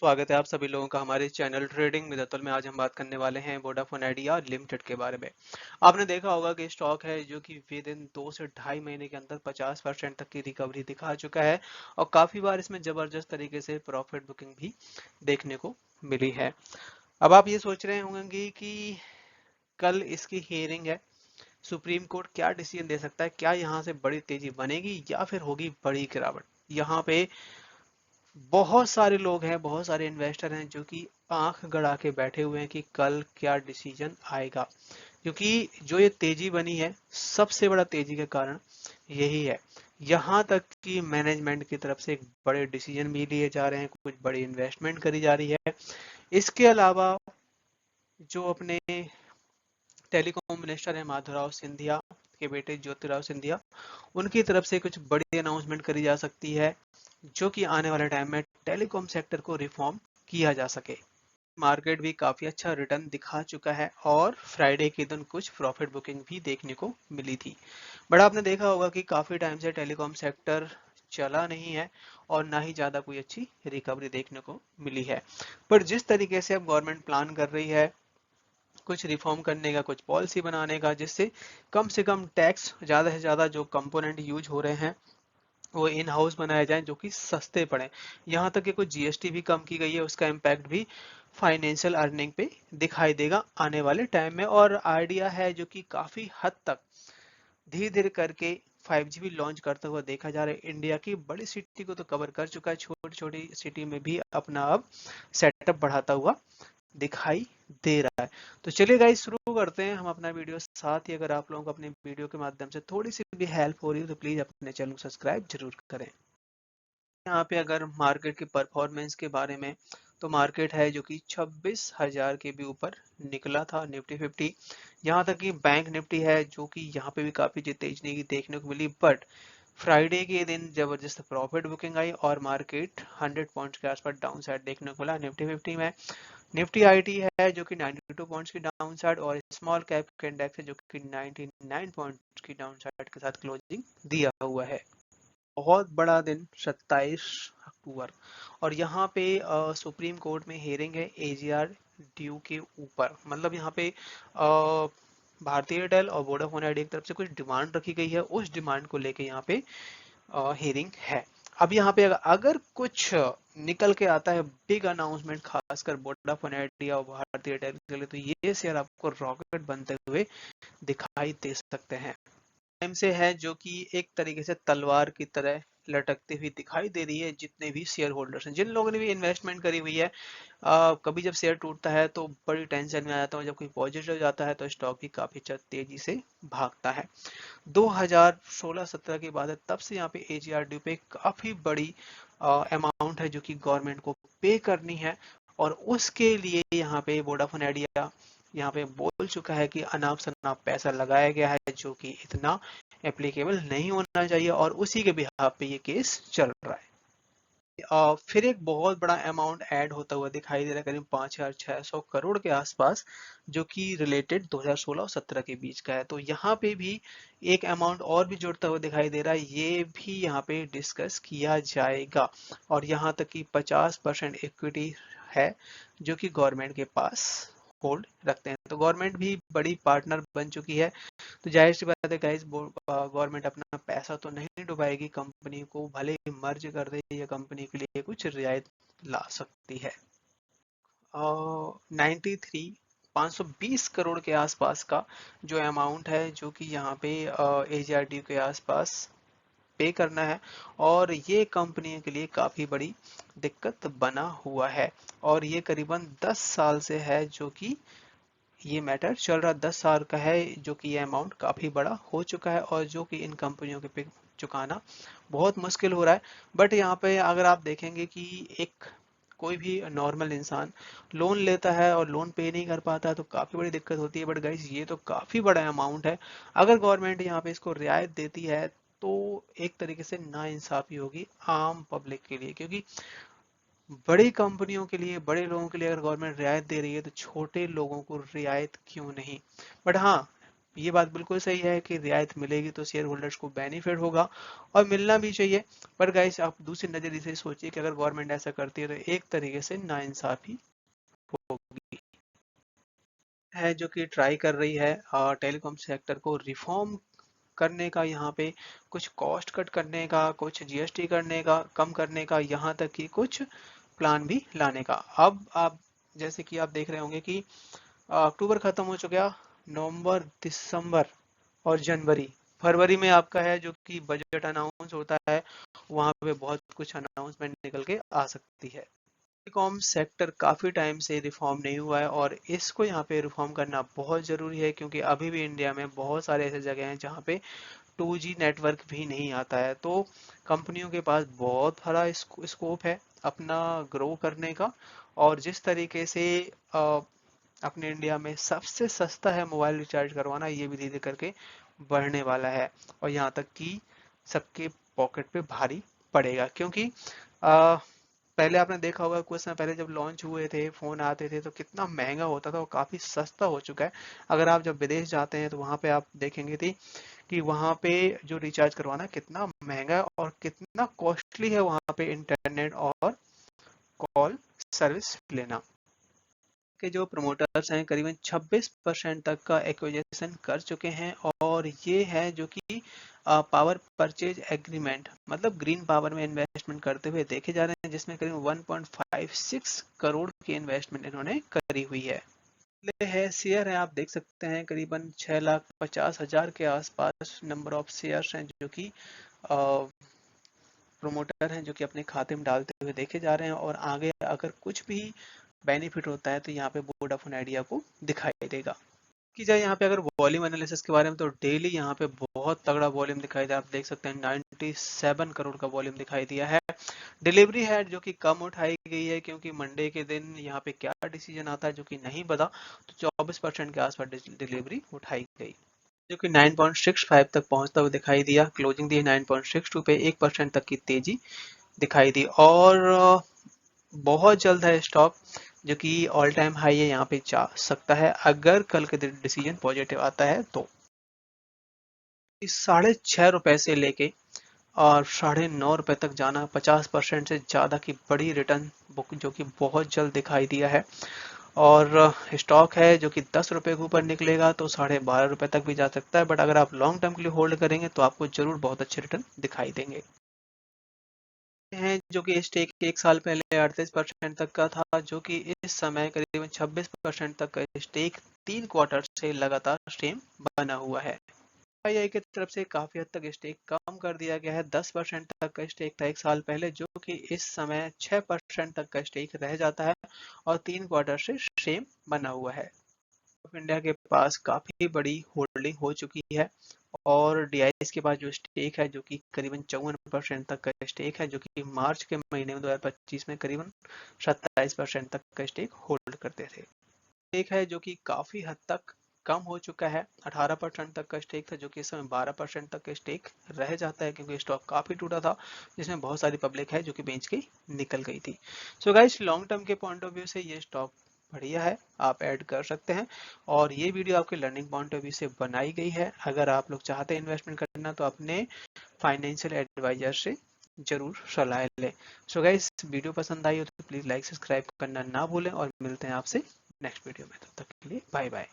स्वागत है आप सभी लोगों का हमारे चैनल ट्रेडिंग विद अतुल में। आज हम बात करने वाले हैं वोडाफोन आइडिया लिमिटेड के बारे में। आपने देखा होगा कि स्टॉक है जो कि विद इन 2 से ढाई महीने के अंदर 50% तक की रिकवरी दिखा चुका है और काफी बार इसमें जबरदस्त तरीके से प्रॉफिट बुकिंग भी देखने को मिली है। अब आप ये सोच रहे होंगे कि कल इसकी हियरिंग है, सुप्रीम कोर्ट क्या डिसीजन दे सकता है, क्या यहाँ से बड़ी तेजी बनेगी या फिर होगी बड़ी गिरावट। यहाँ पे बहुत सारे लोग हैं, बहुत सारे इन्वेस्टर हैं जो कि आंख गड़ा के बैठे हुए हैं कि कल क्या डिसीजन आएगा, क्योंकि जो ये तेजी बनी है सबसे बड़ा तेजी का कारण यही है। यहाँ तक कि मैनेजमेंट की तरफ से एक बड़े डिसीजन भी लिए जा रहे हैं, कुछ बड़ी इन्वेस्टमेंट करी जा रही है। इसके अलावा जो अपने टेलीकॉम मिनिस्टर है माधवराव सिंधिया के बेटे ज्योतिराव सिंधिया, उनकी तरफ से कुछ बड़ी अनाउंसमेंट करी जा सकती है जो कि आने वाले टाइम में टेलीकॉम सेक्टर को रिफॉर्म किया जा सके। मार्केट भी काफी अच्छा रिटर्न दिखा चुका है और फ्राइडे के दिन कुछ प्रॉफिट बुकिंग भी देखने को मिली थी। बट आपने देखा होगा कि काफी टाइम से टेलीकॉम सेक्टर चला नहीं है और ना ही ज्यादा कोई अच्छी रिकवरी देखने को मिली है। पर जिस तरीके से अब गवर्नमेंट प्लान कर रही है कुछ रिफॉर्म करने का, कुछ पॉलिसी बनाने का, जिससे कम से कम टैक्स ज्यादा से ज्यादा जो कंपोनेंट यूज हो रहे हैं वो इन हाउस बनाए जाएं जो कि सस्ते पड़े। यहाँ तक कि कुछ जीएसटी भी कम की गई है, उसका इम्पैक्ट भी फाइनेंशियल अर्निंग पे दिखाई देगा आने वाले टाइम में। और आइडिया है जो कि काफी हद तक धीरे धीरे करके 5G भी लॉन्च करता हुआ देखा जा रहा है। इंडिया की बड़ी सिटी को तो कवर कर चुका है, छोटी छोटी सिटी में भी अपना अब सेटअप बढ़ाता हुआ दिखाई दे रहा है। तो चलिए गाइस शुरू करते हैं हम अपना वीडियो। साथ ही अगर आप लोगों को अपने वीडियो के माध्यम से थोड़ी सी भी हेल्प हो रही है तो प्लीज अपने चैनल को सब्सक्राइब जरूर करें। यहाँ पे अगर मार्केट की परफॉर्मेंस के बारे में, तो मार्केट है जो कि 26,000 के भी ऊपर निकला था निफ्टी 50। यहाँ तक कि बैंक निफ्टी है जो कि यहाँ पे भी काफी तेज नहीं देखने को मिली, बट फ्राइडे के दिन जबरदस्त प्रॉफिट बुकिंग आई और मार्केट 100 पॉइंट्स के आसपास डाउन साइड देखने को मिला निफ्टी 50 में। निफ्टी आईटी है जो कि 92 पॉइंट्स की डाउन साइड और स्मॉल कैप के इंडेक्स है जो कि 99 पॉइंट्स की डाउन साइड के साथ क्लोजिंग दिया हुआ है। बहुत बड़ा दिन 27 अक्टूबर, और यहाँ पे सुप्रीम कोर्ट में हियरिंग है एजीआर ड्यू के ऊपर। मतलब यहाँ पे भारतीय एयरटेल और वोडाफोन आइडिया की तरफ से कुछ डिमांड रखी गई है, उस डिमांड को लेके यहाँ पे हियरिंग है। अब यहाँ पे अगर कुछ निकल के आता है बिग अनाउंसमेंट, खासकर वोडाफोन आइडिया और भारतीय एयरटेल के लिए, तो ये शेयर आपको रॉकेट बनते हुए दिखाई दे सकते हैं। टाइम से है जो कि एक तरीके से तलवार की तरह लटकती हुई दिखाई दे रही है। जितने भी शेयर होल्डर्स हैं, जिन लोगों ने भी इन्वेस्टमेंट करी हुई है, कभी जब शेयर टूटता है तो बड़ी टेंशन में आ जाता है, जब कोई पॉजिटिव जाता है तो स्टॉक भी काफी तेजी से भागता है। 2016-17 के बाद है, तब से यहाँ पे एजीआरडी पे काफी बड़ी अमाउंट है जो कि गवर्नमेंट को पे करनी है, और उसके लिए यहाँ पे वोडाफोन आइडिया यहाँ पे बोल चुका है कि अनाप शनाप पैसा लगाया गया है जो कि इतना एप्लीकेबल नहीं होना चाहिए, और उसी के बिहाफ पे ये केस चल रहा है। फिर एक बहुत बड़ा अमाउंट ऐड होता हुआ दिखाई दे रहा है, करीब 5,600 करोड़ के आसपास, जो कि रिलेटेड 2016 और 17 के बीच का है। तो यहाँ पे भी एक अमाउंट और भी जुड़ता हुआ दिखाई दे रहा है, ये भी यहाँ पे डिस्कस किया जाएगा। और यहाँ तक कि 50% इक्विटी है जो कि गवर्नमेंट के पास होल्ड रखते हैं। तो गवर्नमेंट भी बड़ी पार्टनर बन चुकी है। तो जाहिर सी बात है गाइस, गवर्नमेंट अपना पैसा तो नहीं डुबाएगी, कंपनी को भले ही मर्ज कर दे या कंपनी के लिए कुछ रियायत ला सकती है। 93 520 करोड़ के आसपास का जो अमाउंट है जो कि यहाँ पे एजीआरडी के आसपास पे करना है, और ये कंपनियों के लिए काफी बड़ी दिक्कत बना हुआ है। और ये करीबन 10 साल से है जो कि ये मैटर चल रहा, 10 साल का है जो कि ये अमाउंट काफी बड़ा हो चुका है, और जो कि इन कंपनियों के पे चुकाना बहुत मुश्किल हो रहा है। बट यहाँ पे अगर आप देखेंगे कि एक कोई भी नॉर्मल इंसान लोन लेता है और लोन पे नहीं कर पाता है तो काफी बड़ी दिक्कत होती है। बट गाइस ये तो काफी बड़ा अमाउंट है, अगर गवर्नमेंट यहाँ पे इसको रियायत देती है तो एक तरीके से नाइंसाफी होगी आम पब्लिक के लिए, क्योंकि बड़ी कंपनियों के लिए, बड़े लोगों के लिए अगर गवर्नमेंट रियायत दे रही है तो छोटे लोगों को रियायत क्यों नहीं। बट हाँ, ये बात बिल्कुल सही है कि रियायत मिलेगी तो शेयर होल्डर्स को बेनिफिट होगा और मिलना भी चाहिए। पर गाइस आप दूसरी नजरिए से सोचिए कि अगर गवर्नमेंट ऐसा करती है तो एक तरीके से नाइंसाफी होगी। है जो कि ट्राई कर रही है टेलीकॉम सेक्टर को रिफॉर्म करने का, यहाँ पे कुछ कॉस्ट कट करने का, कुछ जीएसटी करने का, कम करने का, यहाँ तक कि कुछ प्लान भी लाने का। अब आप जैसे कि आप देख रहे होंगे कि अक्टूबर खत्म हो चुका, नवंबर, दिसंबर और जनवरी, फरवरी में आपका है जो कि बजट अनाउंस होता है, वहां पे बहुत कुछ अनाउंसमेंट निकल के आ सकती है। टेलीकॉम सेक्टर काफी टाइम से रिफॉर्म नहीं हुआ है और इसको यहाँ पे रिफॉर्म करना बहुत जरूरी है, क्योंकि अभी भी इंडिया में बहुत सारे ऐसे जगह हैं जहाँ पे 2G नेटवर्क भी नहीं आता है। तो कंपनियों के पास बहुत बड़ा स्कोप है अपना ग्रो करने का। और जिस तरीके से अपने इंडिया में सबसे सस्ता है मोबाइल रिचार्ज करवाना, ये भी धीरे करके बढ़ने वाला है और यहाँ तक कि सबके पॉकेट पे भारी पड़ेगा। क्योंकि पहले आपने देखा होगा कुछ समय पहले जब लॉन्च हुए थे, फोन आते थे तो कितना महंगा होता था, वो काफी सस्ता हो चुका है। अगर आप जब विदेश जाते हैं तो वहां पे आप देखेंगे थी कि वहां पे जो रिचार्ज करवाना कितना महंगा है और कितना कॉस्टली है वहां पे इंटरनेट और कॉल सर्विस लेना। के जो प्रमोटर्स हैं करीबन 26% तक का एक्विजिशन कर चुके हैं और ये है जो कि पावर परचेज एग्रीमेंट मतलब ग्रीन पावर में इन्वेस्टमेंट करते हुए देखे जा रहे हैं, जिसमें करीब 1.56 करोड़ की इन्वेस्टमेंट इन्होंने करी हुई है। है शेयर है, आप देख सकते हैं करीबन 6,50,000 के आसपास नंबर ऑफ शेयर्स हैं जो कि प्रोमोटर हैं जो कि अपने खाते में डालते हुए देखे जा रहे हैं। और आगे अगर कुछ भी बेनिफिट होता है तो यहाँ पे वोडाफोन आइडिया को दिखाई देगा। की जाए यहाँ पे अगर वॉल्यूम एनालिसिस के बारे में, तो डेली यहाँ पे बहुत तगड़ा वॉल्यूम दिखाई दिया, आप देख सकते हैं 97 करोड़ का वॉल्यूम दिखाई दिया है। डिलीवरी है जो कि कम उठाई गई है, क्योंकि मंडे के दिन यहाँ पे क्या डिसीजन आता है जो कि नहीं पता, तो 24% के आसपास डिलीवरी उठाई गई जो कि 9.65 तक पहुंचता हुआ दिखाई दिया। क्लोजिंग दी 9.62 पे, 1% तक की तेजी दिखाई दी। और बहुत जल्द है स्टॉक जो कि ऑल टाइम हाई है, यहाँ पे जा सकता है अगर कल के दिन डिसीजन पॉजिटिव आता है तो। इस 6.5 रुपए से लेके और 9.5 रुपए तक जाना, 50% से ज्यादा की बड़ी रिटर्न बुक जो कि बहुत जल्द दिखाई दिया है। और स्टॉक है जो कि 10 रुपए के ऊपर निकलेगा तो 12.5 रुपए तक भी जा सकता है, बट अगर आप लॉन्ग टर्म के लिए होल्ड करेंगे तो आपको जरूर बहुत अच्छे रिटर्न दिखाई देंगे। हैं जो कि स्टेक 1 साल पहले 38% तक का था, जो कि इस समय करीबन 26% तक का स्टेक 3 क्वार्टर से लगातार स्ट्रीम बना हुआ है। आईआई की तरफ से काफी हद तक स्टेक कम कर दिया गया है, 10% तक का स्टेक था 1 साल पहले, जो कि इस समय 6% तक का स्टेक रह जाता है और 3 क्वार्टर से स्ट्रीम बना हुआ है। ऑफ इंडिया के पास काफी बड़ी होल्डिंग हो चुकी है और डीआईएस के पास जो स्टेक है जो कि करीबन 54% तक का स्टेक है, जो कि मार्च के महीने में 2025 में करीबन 27% तक का स्टेक होल्ड करते थे। स्टेक है जो कि काफी हद तक कम हो चुका है, 18% तक का स्टेक था जो कि इस समय 12% तक का स्टेक रह जाता है, क्योंकि स्टॉक काफी टूटा था जिसमें बहुत सारी पब्लिक है जो कि बेच के निकल गई थी। सो गाइस लॉन्ग टर्म के पॉइंट ऑफ व्यू से ये स्टॉक बढ़िया है, आप ऐड कर सकते हैं। और ये वीडियो आपके लर्निंग पॉइंट ऑफ व्यू से बनाई गई है। अगर आप लोग चाहते हैं इन्वेस्टमेंट करना तो अपने फाइनेंशियल एडवाइजर से जरूर सलाह लें। सो गाइस वीडियो पसंद आई हो तो प्लीज लाइक सब्सक्राइब करना ना भूलें और मिलते हैं आपसे नेक्स्ट वीडियो में। तब तक के लिए बाय बाय।